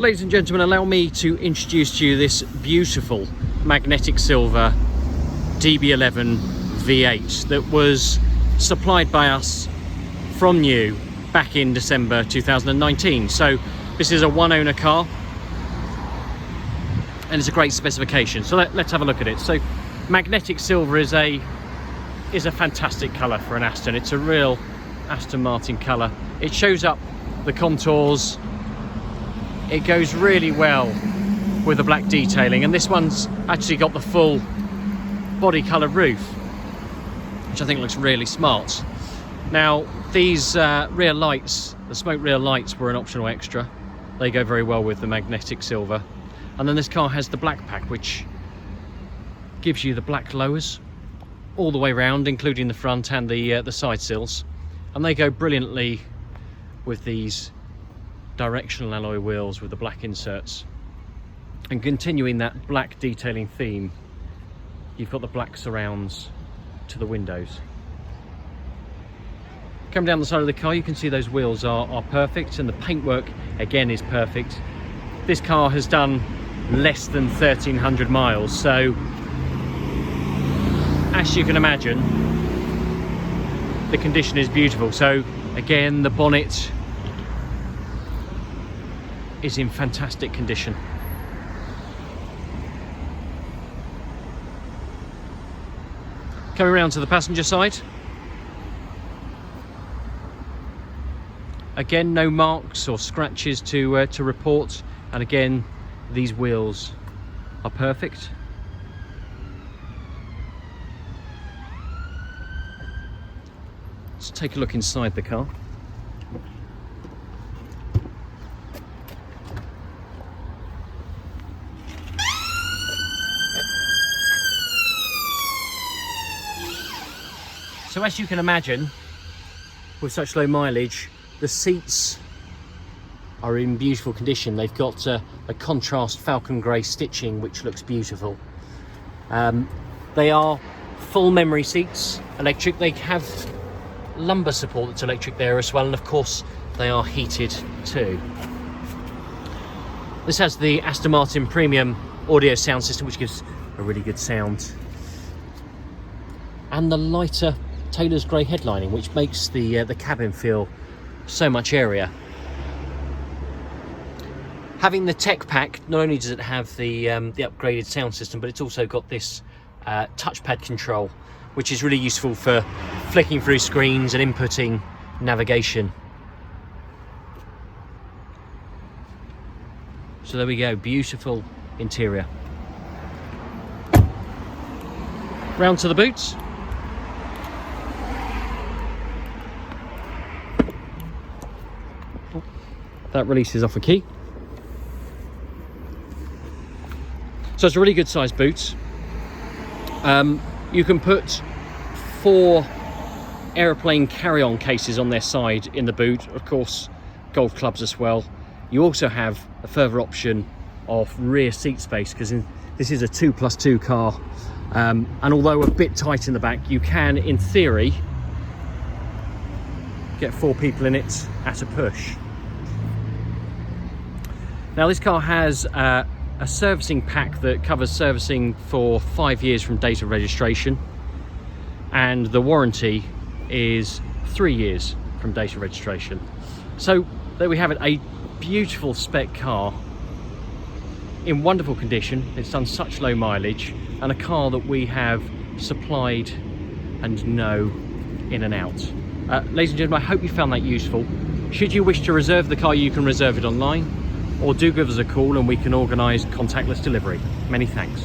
Ladies and gentlemen, allow me to introduce to you this beautiful magnetic silver DB11 V8 that was supplied by us from new back in December 2019. So this is a one owner car and it's a great specification. So let's have a look at it. So magnetic silver is a fantastic colour for an Aston. It's a real Aston Martin colour. It shows up the contours. It goes really well with the black detailing, and this one's actually got the full body colour roof, which I think looks really smart. Now these rear lights, the smoke rear lights, were an optional extra. They go very well with the magnetic silver. And then this car has the black pack, which gives you the black lowers all the way around, including the front and the side sills, and they go brilliantly with these directional alloy wheels with the black inserts. And continuing that black detailing theme, you've got the black surrounds to the windows. Coming down the side of the car, you can see those wheels are perfect, and the paintwork again is perfect. This car has done less than 1,300 miles, so as you can imagine, the condition is beautiful. So again, the bonnet is in fantastic condition. Coming around to the passenger side, again, no marks or scratches to report, and again, these wheels are perfect. Let's take a look inside the car. So as you can imagine, with such low mileage, the seats are in beautiful condition. They've got a contrast Falcon grey stitching, which looks beautiful. They are full memory seats, electric. They have lumbar support that's electric there as well, and of course they are heated too. This has the Aston Martin premium audio sound system, which gives a really good sound, and the lighter Tailors grey headlining, which makes the cabin feel so much airier. Having the tech pack, not only does it have the upgraded sound system, but it's also got this touchpad control, which is really useful for flicking through screens and inputting navigation. So there we go, beautiful interior. Round to the boots. That releases off a key. So it's a really good sized boot. You can put 4 aeroplane carry-on cases on their side in the boot, of course golf clubs as well. You also have a further option of rear seat space, because this is a 2+2 car, and although a bit tight in the back, you can in theory get 4 people in it at a push. Now this car has a servicing pack that covers servicing for 5 years from date of registration, and the warranty is 3 years from date of registration. So there we have it, a beautiful spec car in wonderful condition. It's done such low mileage, and a car that we have supplied and know in and out. Ladies and gentlemen, I hope you found that useful. Should you wish to reserve the car, you can reserve it online, or do give us a call and we can organise contactless delivery. Many thanks.